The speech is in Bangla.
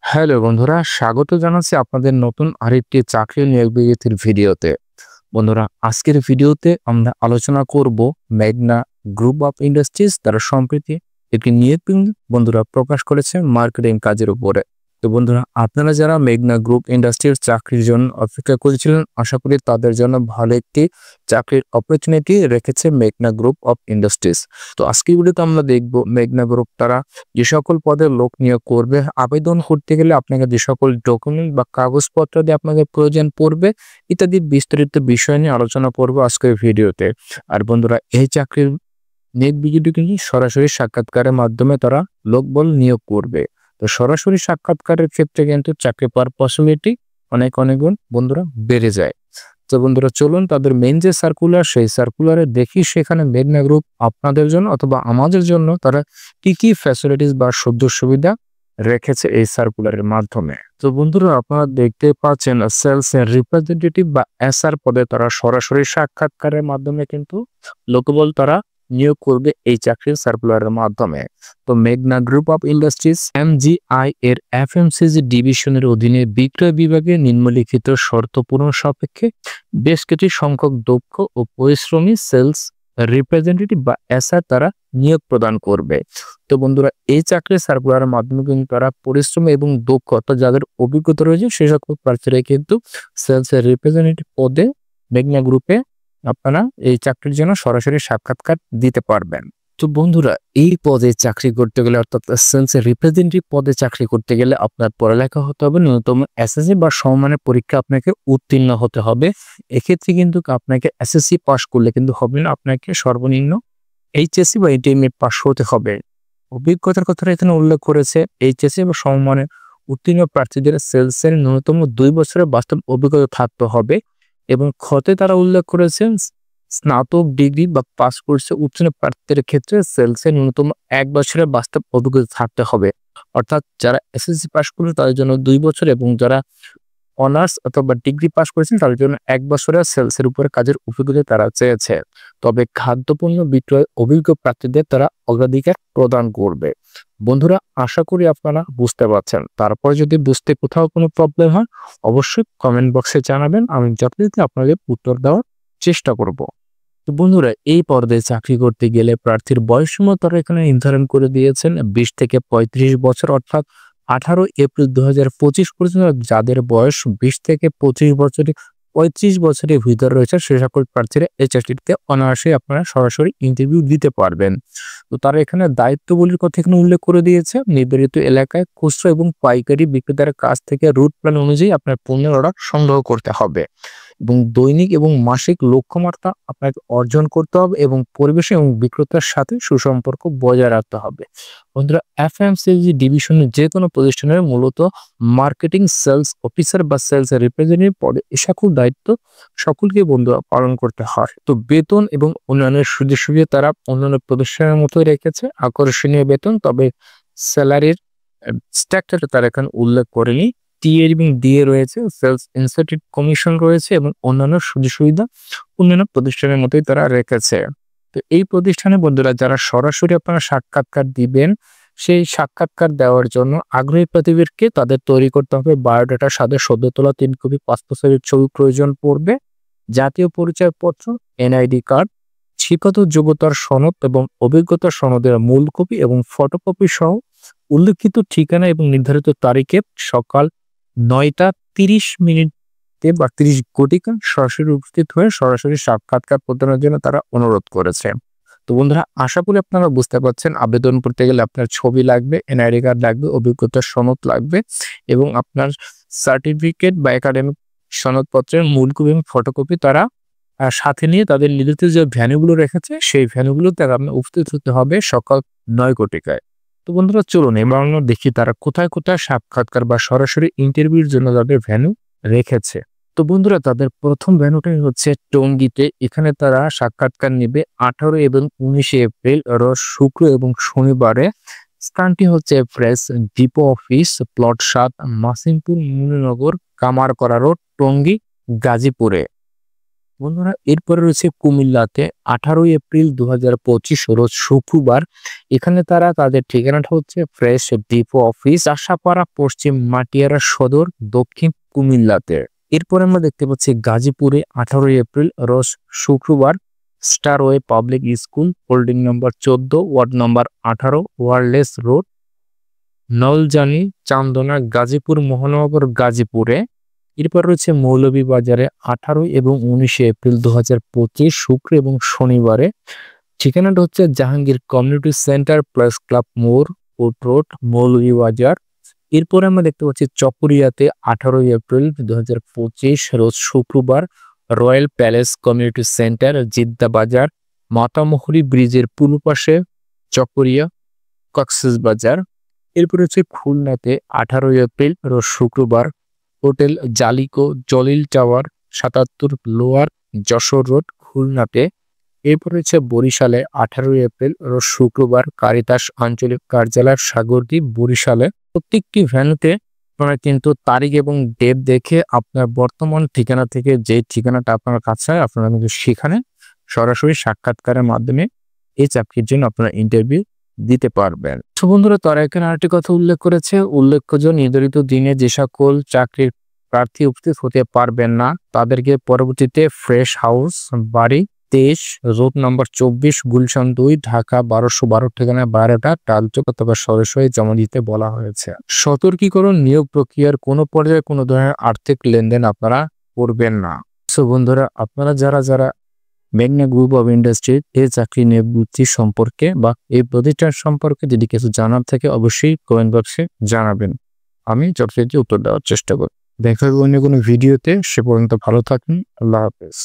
হ্যালো বন্ধুরা, স্বাগত জানাচ্ছি আপনাদের নতুন আরেকটি চাকরি নিয়োগ বিজ্ঞপ্তির ভিডিওতে। বন্ধুরা, আজকের ভিডিওতে আমরা আলোচনা করব মেঘনা গ্রুপ অফ ইন্ডাস্ট্রিজ তারা সম্প্রতি একটি নিয়োগ বন্ধুরা প্রকাশ করেছে মার্কেটিং কাজের উপরে। তো বন্ধুরা, আপনারা যারা মেঘনা গ্রুপ ইন্ডাস্ট্রির চাকরির জন্য অপেক্ষা করেছিলেন, আশা করি তাদের জন্য ভালো একটি চাকরির অপরচুনিটি রেখেছে মেঘনা গ্রুপ অফ ইন্ডাস্ট্রিজ। তো আজকের ভিডিওতে আমরা দেখব মেঘনা গ্রুপ তারা যে সকল পদে লোক নিয়োগ করবে, আবেদন করতে গেলে আপনাকে যে সকল ডকুমেন্ট বা কাগজপত্র দিয়ে আপনাকে প্রয়োজন পড়বে ইত্যাদি বিস্তারিত বিষয় নিয়ে আলোচনা করবো আজকের ভিডিওতে। আর বন্ধুরা, এই চাকরির নিয়োগ বিজ্ঞপ্তি কিন্তু সরাসরি সাক্ষাৎকারের মাধ্যমে তারা লোকবল নিয়োগ করবে। তো সরাসরি সাক্ষাৎকারের ক্ষেত্রে কিন্তু চাকরি পাওয়ার পসিবিলিটি অনেক গুণ বন্ধুরা বেড়ে যায়। তো বন্ধুরা, চলুন তাদের মেইন যে সার্কুলার, সেই সার্কুলারে দেখি সেখানে মেঘনা গ্রুপ আপনাদের জন্য অথবা আমাদের জন্য তারা কি কি ফ্যাসিলিটিস বা সুযোগ সুবিধা রেখেছে এই সার্কুলারের মাধ্যমে। তো বন্ধুরা, আপনারা দেখতে পাচ্ছেন সেলস রিপ্রেজেন্টেটিভ বা এসআর পদে তারা সরাসরি সাক্ষাৎকারের মাধ্যমে কিন্তু লোকবল তারা নিয়োগ করবে এই চাকরির সার্কুলারের মাধ্যমে। তো মেঘনা গ্রুপ অফ ইন্ডাস্ট্রিজ এমজিআই এর এফএমসিজি ডিভিশনের অধীনে বিক্রয় বিভাগে নিম্নলিখিত শর্ত পূরণ সাপেক্ষে বেশ কিছু সংখ্যক দক্ষ ও পরিশ্রমী সেলস রিপ্রেজেন্টেটিভ বা এসআর তারা নিয়োগ প্রদান করবে। তো বন্ধুরা, এই চাকরির সার্কুলারের মাধ্যমে কিন্তু তারা পরিশ্রম এবং দক্ষ অর্থাৎ যাদের অভিজ্ঞতা রয়েছে সে সকল প্রার্থীরা কিন্তু সেলস রিপ্রেজেন্টেটিভ পদে মেঘনা গ্রুপে আপনারা এই চাকরির জন্য সরাসরি সাক্ষাৎকার দিতে পারবেন। তো বন্ধুরা, এই পদে চাকরি করতে গেলে অর্থাৎ সেলস রিপ্রেজেন্টেটিভ পদে চাকরি করতে গেলে আপনার পড়ালেখা হতে হবে, ন্যূনতম এসএসসি বা সমমানের পরীক্ষা আপনাকে উত্তীর্ণ হতে হবে। এক্ষেত্রে কিন্তু আপনাকে এসএসসি পাস করলে কিন্তু হবে না, আপনাকে সর্বনিম্ন এইচএসসি বা ইন্টারমিডিয়েট পাস হতে হবে। অভিজ্ঞতার কথাটা এখানে উল্লেখ করেছে এইচএসসি বা সমমানের উত্তীর্ণ প্রার্থীদের সেলসের ন্যূনতম 2 বছরের বাস্তব অভিজ্ঞতা থাকতে হবে এবং খতে তারা উল্লেখ করেছেন স্নাতক ডিগ্রি বা পাস কোর্সে উত্তীর্ণ প্রার্থীদের ক্ষেত্রে সেলসে ন্যূনতম 1 বছরের বাস্তব অভিজ্ঞতা থাকতে হবে। অর্থাৎ যারা এসএসসি পাস করবে তাদের জন্য 2 বছর এবং যারা অনার্স অথবা ডিগ্রি পাস করেছেন তাদের জন্য 1 বছরের সেলসের উপরে কাজের অভিজ্ঞতা তারা চেয়েছে। তবে খাদ্যপণ্য বিক্রয় অভিজ্ঞ প্রার্থীদের তারা অগ্রাধিকার প্রদান করবে। বন্ধুরা, আশা করি আপনারা বুঝতে পারছেন। তারপরে যদি বুঝতে কোথাও কোনো প্রবলেম হয় অবশ্যই কমেন্ট বক্সে জানাবেন, আমি যথারীতি আপনাদের উত্তর দেওয়ার চেষ্টা করব। তো বন্ধুরা, এই পর্যায়ে চাকরি করতে গেলে প্রার্থীর বয়সসীমা তারা এখানে নির্ধারণ করে দিয়েছেন 20 থেকে 35 বছর, অর্থাৎ 18 এপ্রিল 2025 পর্যন্ত যাদের বয়স 20 থেকে 25 বছরে 35 বছরের ভিতরে রয়েছে সে সকল প্রার্থীরা এই চাকরিতে অনায়াসে আপনারা সরাসরি ইন্টারভিউ দিতে পারবেন। তো তারা এখানে দায়িত্বগুলির কথা এখানে উল্লেখ করে দিয়েছে। নির্ধারিত এলাকায় খুচরা এবং পাইকারি বিক্রেতার কাছ থেকে রুট প্ল্যান অনুযায়ী আপনার পণ্যের অর্ডার সংগ্রহ করতে হবে এবং দৈনিক এবং মাসিক লক্ষ্যমাত্রা আপনাকে অর্জন করতে হবে এবং পরিবেশ এবং বিক্রেতার সাথে সুসম্পর্ক বজায় রাখতে হবে। বন্ধুরা, এফএমসিজি ডিভিশনের যে কোনো প্রতিষ্ঠানের মূলত মার্কেটিং সেলস অফিসার বা সেলস রিপ্রেজেন্টেটিভ পদে এ সকল দায়িত্ব সকলকে বন্ধুরা পালন করতে হয়। তো বেতন এবং অন্যান্য সুযোগ সুবিধা তারা অন্যান্য প্রতিষ্ঠানের মতোই রেখেছে, আকর্ষণীয় বেতন। তবে স্যালারির স্ট্রাকচারটা তারা এখানে উল্লেখ করেনি। টিএ এবং ডিএ রয়েছে, সেলস ইনসেন্টিভ কমিশন রয়েছে এবং অন্যান্য সুযোগ সুবিধা অন্যান্য প্রতিষ্ঠানের মতোই তারা রেখেছে। তো এই প্রতিষ্ঠানে বন্ধুরা যারা সরাসরি আপনারা সাক্ষাৎকার দিবেন, সেই সাক্ষাৎকার দেওয়ার জন্য আগ্রহী প্রার্থীদেরকে তাদের তৈরি করতে হবে বায়োডাটার সাথে সদ্য তোলা 3 কপি পাসপোর্টের ছবি প্রয়োজন পড়বে, জাতীয় পরিচয়পত্র, এনআইডি কার্ড, শিক্ষাগত যোগ্যতার সনদ এবং অভিজ্ঞতা সনদের মূল কপি এবং ফটোকপি সহ উল্লেখিত ঠিকানা এবং নির্ধারিত তারিখে সকাল 9:30 বা 30 ঘটিকা সরাসরি উপস্থিত হয়ে সরাসরি সাক্ষাৎকার প্রদানের জন্য তারা অনুরোধ করেছে। তো বন্ধুরা, আশা করি আপনারা বুঝতে পারছেন আবেদন করতে গেলে আপনার ছবি লাগবে, এনআইডি কার্ড লাগবে, অভিজ্ঞতার সনদ লাগবে এবং আপনার সার্টিফিকেট বা একাডেমিক সনদপত্রের মূল কপি এবং ফটোকপি তারা সাথে নিয়ে তাদের নির্ধারিত যে ভ্যানুগুলো রেখেছে সেই ভ্যানুগুলোতে আপনার উপস্থিত হতে হবে সকাল 9 ঘটিকায়। তো বন্ধুরা, চলুন এবার আমরা দেখি তারা কোথায় কোথায় সাক্ষাৎকার বা সরাসরি ইন্টারভিউর জন্য তাদের ভ্যানু রেখেছে। তো বন্ধুরা, তাদের প্রথম ভ্যানুটাই হচ্ছে টঙ্গীতে। এখানে তারা সাক্ষাৎকার নেবে 18 এবং 19 এপ্রিল রোজ শুক্র এবং শনিবারে। স্থানটি হচ্ছে press depot office, plot 7, Masimpur Muninagar, Kamarkara road, Tongi, গাজীপুরে। বন্ধুরা এরপরে রয়েছে কুমিল্লাতে 18 এপ্রিল 2025 রোজ শুক্রবার। এখানে তারা তাদের ঠিকানাটা হচ্ছে ফ্রেশ ডিপো অফিস, আশাপাড়া, পশ্চিম মাটিয়ারা সদর, দক্ষিণ কুমিল্লাতে। এরপরে আমরা দেখতে পাচ্ছি গাজীপুরে 18 এপ্রিল রোজ শুক্রবার, Starway public school, holding number 14, ward number 18, wireless road, Naljani, Chandna, Gazipur মহানগর, গাজীপুরে। এরপর রয়েছে মৌলভীবাজারে 18 এবং 19 এপ্রিল 2025 শুক্র এবং শনিবারে। ঠিকানাটা হচ্ছে Jahangir community centre plus club মোড়, কোর্ট রোড, মৌলভীবাজার। এরপরে আমরা দেখতে পাচ্ছি চকরিয়াতে 18 এপ্রিল 2025 রোজ শুক্রবার, royal palace community centre, Jeddah বাজার, মাতামুহুরী ব্রিজের পূর্ব পাশে, চকরিয়া, কক্সবাজার। এরপর হচ্ছে খুলনাতে 18 এপ্রিল রোজ শুক্রবার, হোটেল জালিকো, Jalil tower, 77 lower Jessore road, খুলনাতে। এরপর হচ্ছে বরিশালে 18 এপ্রিল রোজ শুক্রবার, কারিতাস আঞ্চলিক কার্যালয়, সাগরদ্বীপ, বরিশালে। প্রত্যেকটি ভ্যানুতে আপনারা কিন্তু তারিখ এবং ডেট দেখে আপনার বর্তমান ঠিকানা থেকে যে ঠিকানাটা আপনার কাছে হয় আপনারা কিন্তু সেখানে সরাসরি সাক্ষাৎকারের মাধ্যমে এই চাকরির জন্য আপনারা ইন্টারভিউ দিতে পারবেন। তো বন্ধুরা, তারা এখানে আরেকটি কথা উল্লেখ করেছে, উল্লেখ্য যে নির্ধারিত দিনে যে সকল চাকরির প্রার্থী উপস্থিত হতে পারবেন না তাদেরকে পরবর্তীতে ফ্রেশ হাউস, বাড়ি 23, রোড নম্বর 24, গুলশান 2, ঢাকা 1212 ঠিকানায় 12টা টালচোক অথবা সরাসরি জমা দিতে বলা হয়েছে। সতর্কীকরণ, নিয়োগ প্রক্রিয়ার কোনো পর্যায়ে কোনো ধরনের আর্থিক লেনদেন আপনারা করবেন না। সো বন্ধুরা, আপনারা যারা মেঘনা গ্রুপ অফ ইন্ডাস্ট্রি এই চাকরি নিয়োগ সম্পর্কে বা এই প্রতিষ্ঠান সম্পর্কে যদি কিছু জানার থাকে অবশ্যই কমেন্ট বক্সে জানাবেন, আমি যথাযথ উত্তর দেওয়ার চেষ্টা করব। দেখা হবে অন্য কোনো ভিডিওতে, সে পর্যন্ত ভালো থাকুন। আল্লাহ হাফেজ।